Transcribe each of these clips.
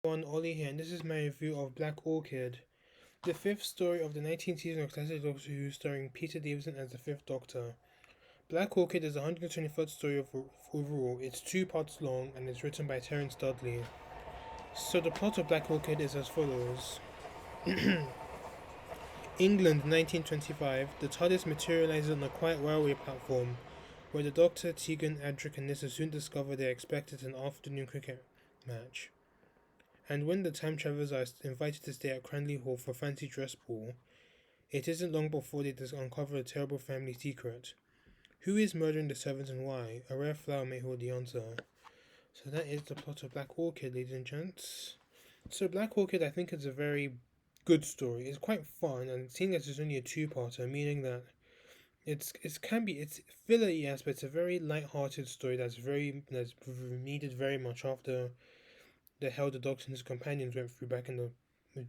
Ollie here, and this is my review of Black Orchid, the fifth story of the 19th season of classic Doctor Who, starring Peter Davison as the Fifth Doctor. Black Orchid is the 123rd story overall. It's 2 parts long and it's written by Terence Dudley. So the plot of Black Orchid is as follows. England, 1925. The TARDIS materializes on a quiet railway platform, where the Doctor, Tegan, Adric, and Nissa soon discover they are expected an afternoon cricket match. And when the time travelers are invited to stay at Cranley Hall for a fancy dress ball, it isn't long before they uncover a terrible family secret. Who is murdering the servants and why? A rare flower may hold the answer. So that is the plot of Black Orchid, ladies and gents. So Black Orchid, I think, is a very good story. It's quite fun, and seeing as it's only a two-parter, meaning that it's filler, yes, but it's a very light-hearted story that's needed very much after the hell the Doctor and his companions went through back in the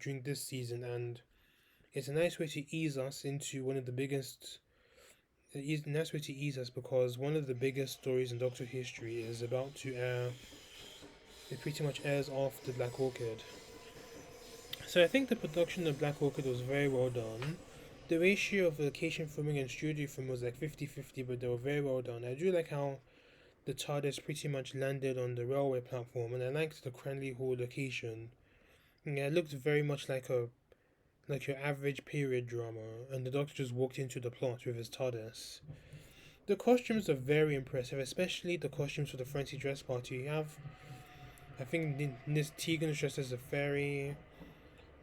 during this season, and it's a nice way to ease us into one of the biggest. It's a nice way to ease us because one of the biggest stories in Doctor history is about to air. It pretty much airs after Black Orchid. So I think the production of Black Orchid was very well done. The ratio of location filming and studio film was like 50-50, but they were very well done. I do like how the TARDIS pretty much landed on the railway platform, and I liked the Cranley Hall location. Yeah, it looked very much like your average period drama, and the Doctor just walked into the plot with his TARDIS. The costumes are very impressive, especially the costumes for the fancy dress party. You have, I think, Tegan's dressed as a fairy,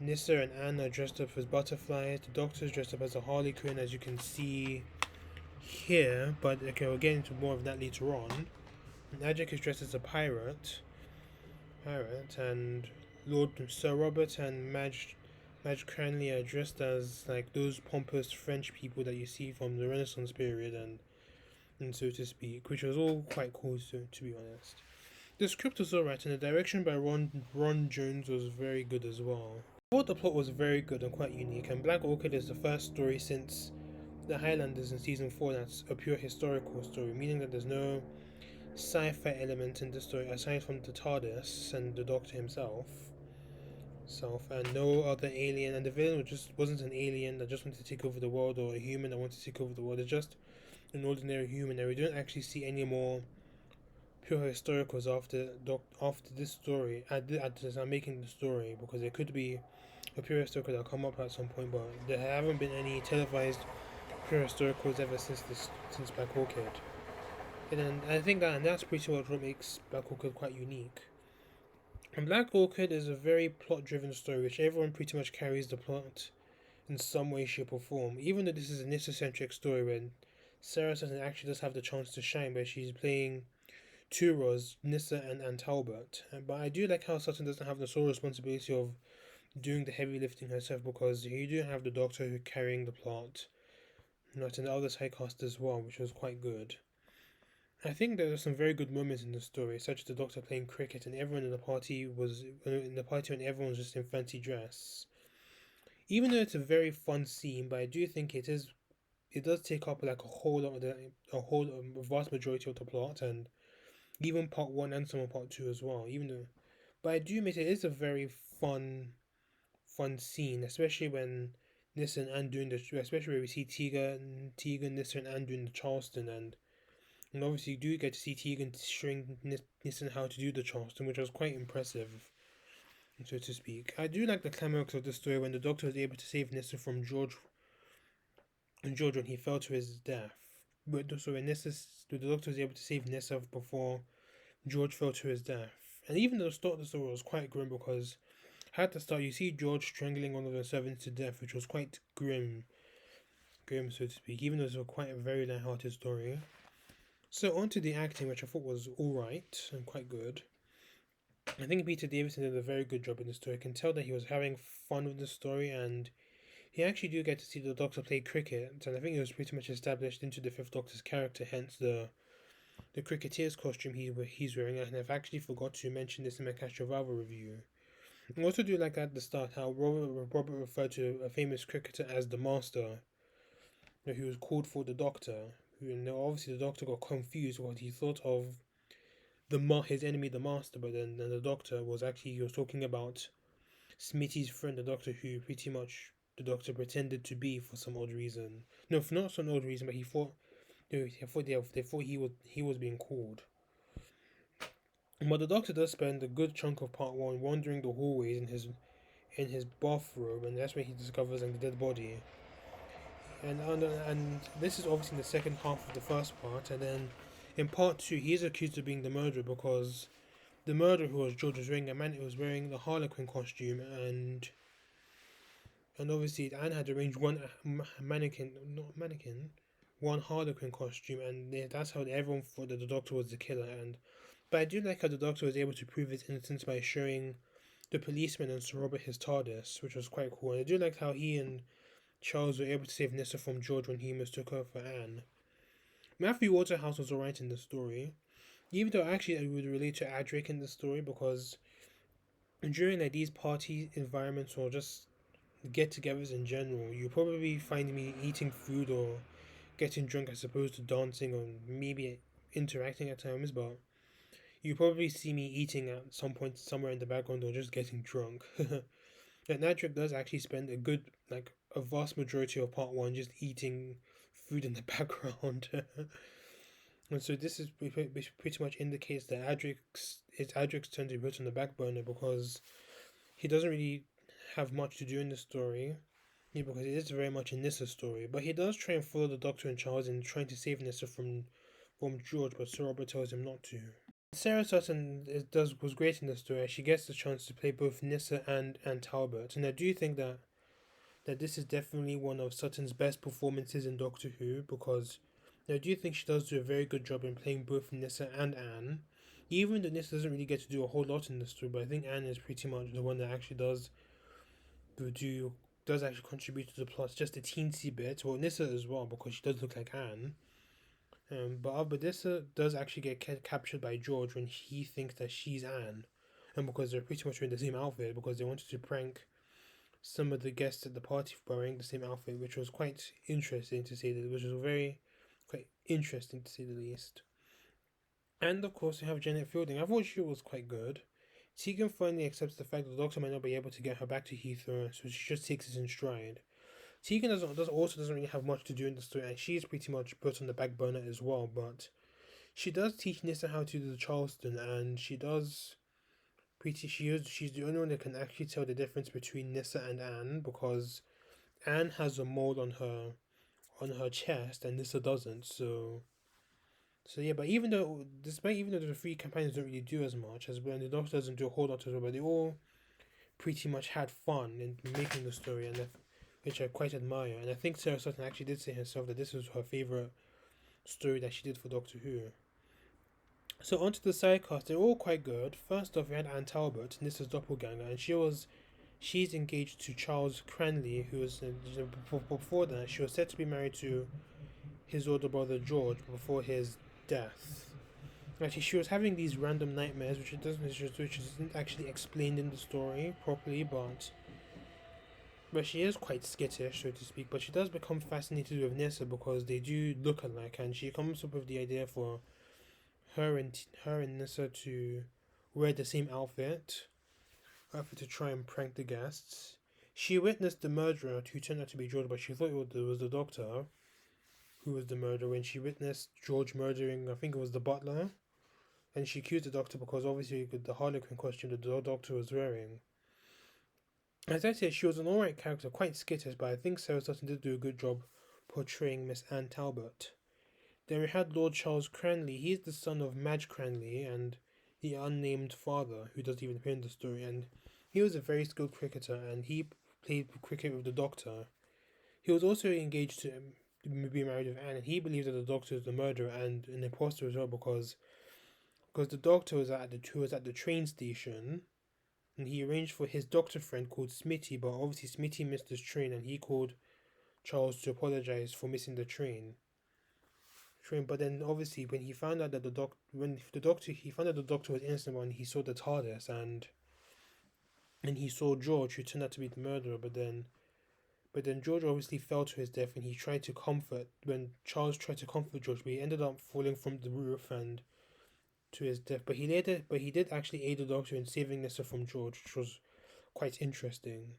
Nissa and Anna dressed up as butterflies, the Doctor's dressed up as a harlequin, as you can see here, but okay, we'll get into more of that later on. Adric is dressed as a pirate, and Lord Sir Robert and Madge Cranley are dressed as like those pompous French people that you see from the Renaissance period, and so to speak, which was all quite cool, to be honest. The script was alright, and the direction by Ron Jones was very good as well. I thought the plot was very good and quite unique, and Black Orchid is the first story since The Highlanders in season 4 that's a pure historical story, meaning that there's no sci-fi element in the story aside from the TARDIS and the Doctor himself, and no other alien, and the villain wasn't an alien that just wanted to take over the world or a human that wanted to take over the world. It's just an ordinary human, and we don't actually see any more pure historicals after this story. As I'm making the story, because there could be a pure historical that'll come up at some point, but there haven't been any televised pure historicals ever since Black Orchid. And I think that's pretty much what makes Black Orchid quite unique. And Black Orchid is a very plot-driven story, which everyone pretty much carries the plot in some way, shape, or form. Even though this is a Nissa-centric story, when Sarah doesn't actually just have the chance to shine, but she's playing two roles, Nissa and Talbot. But I do like how Sutton doesn't have the sole responsibility of doing the heavy lifting herself, because you do have the Doctor who carrying the plot, not an other side cast as well, which was quite good. I think there were some very good moments in the story, such as the Doctor playing cricket and everyone in the party when everyone was just in fancy dress. Even though it's a very fun scene, but I do think it does take up like a vast majority of the plot, and even part one and some of part two as well. But I do admit it is a very fun scene, especially when Nissa and Anne especially where we see Tegan, Nissa and Anne doing the Charleston, and obviously you do get to see Tegan showing Nissa how to do the Charleston, which was quite impressive, so to speak. I do like the climax of the story when the Doctor was able to save Nissa from George when he fell to his death. But so when the Doctor was able to save Nissa before George fell to his death. And even though the start of the story was quite grim, because at the start you see George strangling one of the servants to death, which was quite grim, so to speak, even though it was quite a very light-hearted story. So on to the acting, which I thought was alright and quite good. I think Peter Davison did a very good job in the story. I can tell that he was having fun with the story, and he actually do get to see the Doctor play cricket, and I think it was pretty much established into the Fifth Doctor's character, hence the cricketer's costume he's wearing, and I've actually forgot to mention this in my Castrovalva review. I also do like at the start how Robert referred to a famous cricketer as the Master, who was called for the Doctor. And obviously the Doctor got confused what he thought of his enemy, the master. But then the doctor was actually, he was talking about Smitty's friend, the doctor, who pretty much the doctor pretended to be for some odd reason. No, for not some odd reason, but he thought, no, they thought he was being called. But the doctor does spend a good chunk of part one wandering the hallways in his bathrobe, and that's where he discovers the dead body. And this is obviously in the second half of the first part, and then in part two, he is accused of being the murderer because the murderer, who was George, was wearing a man who was wearing the Harlequin costume, and obviously Anne had arranged one Harlequin costume, and that's how everyone thought that the doctor was the killer. And but I do like how the doctor was able to prove his innocence by showing the policeman and Sir Robert his TARDIS, which was quite cool. And I do like how he and Charles were able to save Nissa from George when he mistook her for Anne. Matthew Waterhouse was alright in the story, even though actually I would relate to Adric in the story because during like these party environments or just get-togethers in general, you probably find me eating food or getting drunk as opposed to dancing or maybe interacting at times, but you probably see me eating at some point somewhere in the background or just getting drunk. And Adric does actually spend a vast majority of part one just eating food in the background. And so this is pretty much indicates that it's Adric's turn to be put on the back burner because he doesn't really have much to do in the story. Yeah, because it is very much a Nissa story. But he does try and follow the Doctor and Charles in trying to save Nissa from George, but Sir Robert tells him not to. Sarah Sutton was great in the story. She gets the chance to play both Nissa and Talbot, and I do think that this is definitely one of Sutton's best performances in Doctor Who because I do think she does do a very good job in playing both Nissa and Anne. Even though Nissa doesn't really get to do a whole lot in the story, but I think Anne is pretty much the one that actually does actually contribute to the plot just a teensy bit. Well, Nissa as well because she does look like Anne. But Nissa does actually get captured by George when he thinks that she's Anne, and because they're pretty much wearing the same outfit because they wanted to prank some of the guests at the party by wearing the same outfit, which was quite interesting to say quite interesting to say the least. And of course, we have Janet Fielding. I thought she was quite good. Tegan finally accepts the fact that the Doctor might not be able to get her back to Heathrow, so she just takes it in stride. Tegan doesn't really have much to do in the story, and she's pretty much put on the back burner as well. But she does teach Nissa how to do the Charleston, and she's the only one that can actually tell the difference between Nissa and Anne because Anne has a mole on her chest and Nissa doesn't. So yeah, but even though the three companions don't really do as much as well, and the Doctor doesn't do a whole lot as well, but they all pretty much had fun in making the story, which I quite admire. And I think Sarah Sutton actually did say herself that this was her favorite story that she did for Doctor Who. So onto the side cast, they're all quite good. First off, we had Anne Talbot, Nissa's doppelganger, and she's engaged to Charles Cranley, who was before that she was said to be married to his older brother George before his death. Actually, she was having these random nightmares, which isn't actually explained in the story properly, but she is quite skittish, so to speak. But she does become fascinated with Nissa because they do look alike, and she comes up with the idea for her and Nissa to wear the same outfit to try and prank the guests. She witnessed the murderer, who turned out to be George, but she thought it was the Doctor who was the murderer when she witnessed George murdering, I think it was the butler, and she accused the Doctor because obviously the Harlequin costume that the Doctor was wearing. As I said, she was an alright character, quite skittish, but I think Sarah Sutton did do a good job portraying Miss Anne Talbot. Then we had Lord Charles Cranley. He's the son of Madge Cranley and the unnamed father, who doesn't even appear in the story, and he was a very skilled cricketer, and he played cricket with the Doctor. He was also engaged to be married with Anne, and he believes that the Doctor is the murderer and an imposter as well because the Doctor was at the train station, and he arranged for his Doctor friend called Smitty, but obviously Smitty missed his train, and he called Charles to apologize for missing the train. But then obviously when he found out that he found out the Doctor was innocent when he saw the TARDIS and he saw George, who turned out to be the murderer, but then George obviously fell to his death when Charles tried to comfort George, but he ended up falling from the roof, and to his death. But he did actually aid the Doctor in saving Nessa from George, which was quite interesting.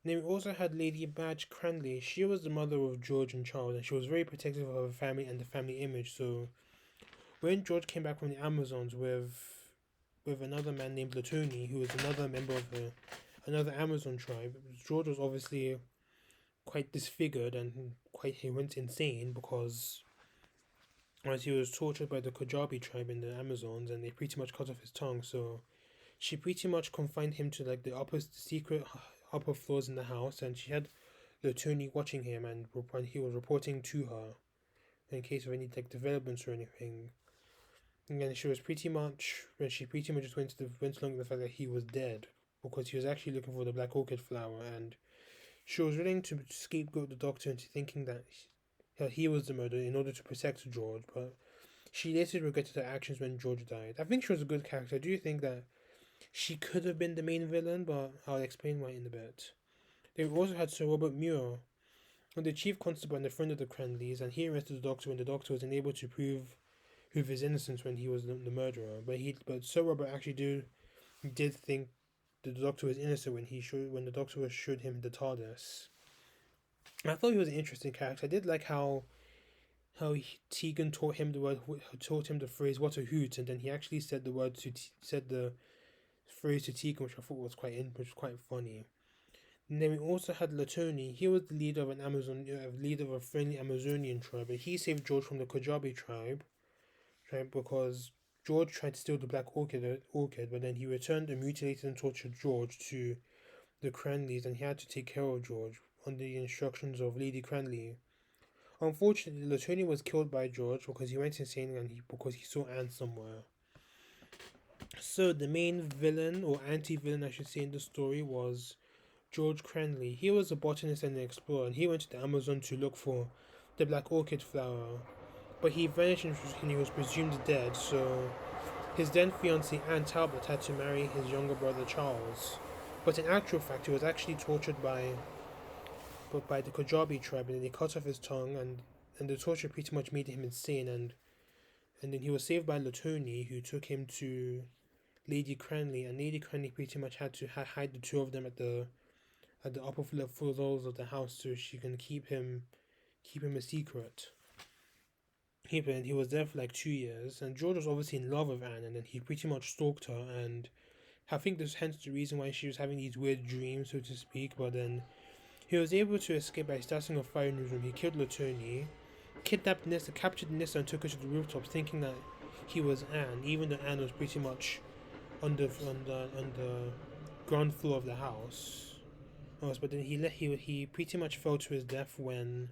Then we also had Lady Madge Cranley. She was the mother of George and Charles, and she was very protective of her family and the family image. So when George came back from the Amazons with another man named Latoni, who was another member of another Amazon tribe, George was obviously quite disfigured and quite he went insane because as he was tortured by the Kajabi tribe in the Amazons, and they pretty much cut off his tongue. So she pretty much confined him to like the secret upper floors in the house, and she had Latoni watching him, and when he was reporting to her in case of any like developments or anything. And then she was pretty much when she pretty much just went along with the fact that he was dead because he was actually looking for the black orchid flower, and she was willing to scapegoat the Doctor into thinking that he was the murderer in order to protect George, but she later regretted her actions when George died. I think she was a good character. I do think that she could have been the main villain, but I'll explain why in a bit. They also had Sir Robert Muir, the chief constable and a friend of the Cranleys, and he arrested the Doctor when the Doctor was unable to prove his innocence when he was the murderer. But Sir Robert actually did think the Doctor was innocent when the Doctor showed him the TARDIS. I thought he was an interesting character. I did like how Tegan taught him the phrase "what a hoot," and then he actually said the phrase to Tegan, which I thought was which was quite funny. And then we also had Latoni. He was the leader of leader of a friendly Amazonian tribe, and he saved George from the Kajabi tribe because George tried to steal the black orchid, but then he returned and mutilated and tortured George to the Cranleys, and he had to take care of George under the instructions of Lady Cranley. Unfortunately, Latoni was killed by George because he went insane and because he saw Anne somewhere. So the main villain, or anti-villain I should say, in the story was George Cranley. He was a botanist and an explorer, and he went to the Amazon to look for the black orchid flower. But he vanished and he was presumed dead, so his then fiancée Anne Talbot had to marry his younger brother Charles. But in actual fact, he was actually tortured by the Kajabi tribe, and they cut off his tongue, and the torture pretty much made him insane, and then he was saved by Latoni, who took him to Lady Cranley, and Lady Cranley pretty much had to hide the two of them at the upper floors of the house so she can keep him a secret. And he was there for like 2 years, and George was obviously in love with Anne, and then he pretty much stalked her, and I think this hence the reason why she was having these weird dreams, so to speak. But then he was able to escape by starting a fire in his room. He killed Latoni, kidnapped Nissa, captured Nissa, and took her to the rooftops, thinking that he was Anne, even though Anne was pretty much on the ground floor of the house. But then he pretty much fell to his death when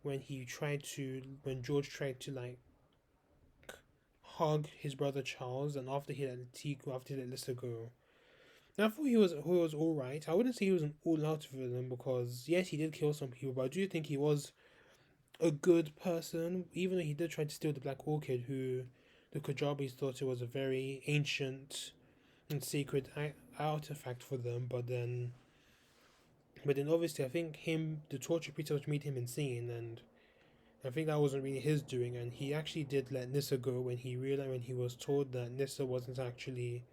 George tried to like hug his brother Charles, and after he let Lissa go. Now I thought he was all right. I wouldn't say he was an all out villain because yes, he did kill some people, but I do think he was a good person, even though he did try to steal the Black Orchid, who the Kajabis thought it was a very ancient and sacred artifact for them. But then obviously I think the torture pretty much made him insane, and I think that wasn't really his doing. And he actually did let Nissa go when he was told that Nissa wasn't actually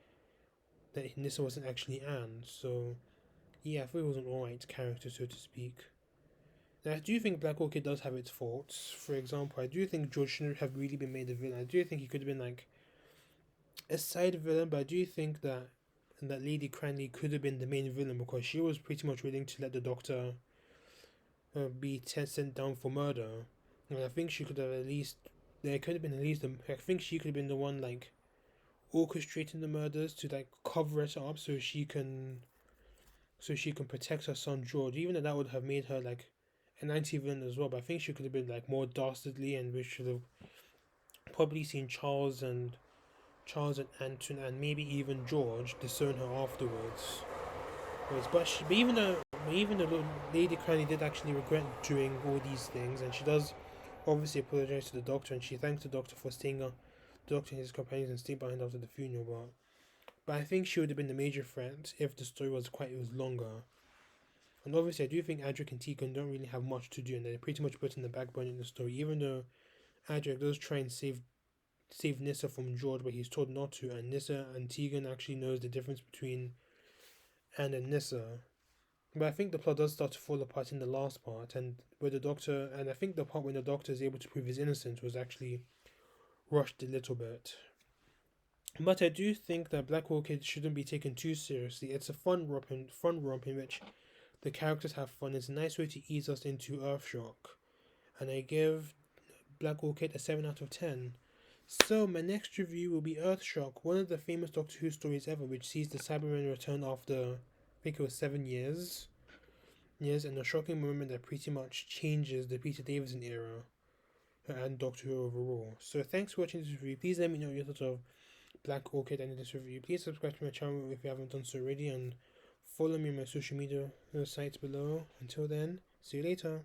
Anne. So yeah, I thought he was an alright character, so to speak. Now, I do think Black Orchid does have its faults. For example, I do think George shouldn't have really been made a villain. I do think he could have been like a side villain, but I do think that Lady Cranley could have been the main villain because she was pretty much willing to let the Doctor be sent down for murder. And I think she could have there could have been at least, I think she could have been the one like orchestrating the murders to like cover it up so she can protect her son George. Even though that would have made her like an anti-villain as well, but I think she could have been like more dastardly, and we should have probably seen Charles and Anton and maybe even George disown her afterwards. But even though Lady Cranley did actually regret doing all these things, and she does obviously apologize to the Doctor, and she thanks the Doctor for the Doctor and his companions and staying behind after the funeral. But I think she would have been the major threat if the story was longer. And obviously, I do think Adric and Tegan don't really have much to do, and they're pretty much put in the backbone in the story. Even though Adric does try and save save Nissa from George, but he's told not to, and Nissa and Tegan actually knows the difference between Anne and Nissa. But I think the plot does start to fall apart in the last part, and where the doctor, and I think the part when the doctor is able to prove his innocence was actually rushed a little bit. But I do think that Black Orchid shouldn't be taken too seriously. It's a fun romp in which the characters have fun. It's a nice way to ease us into Earthshock, and I give Black Orchid a 7 out of 10. So my next review will be Earthshock, one of the famous Doctor Who stories ever, which sees the Cybermen return after, I think it was 7 years. Yes, and a shocking moment that pretty much changes the Peter Davison era and Doctor Who overall. So thanks for watching this review. Please let me know your thoughts of Black Orchid and this review. Please subscribe to my channel if you haven't done so already, and follow me on my social media sites below. Until then, see you later.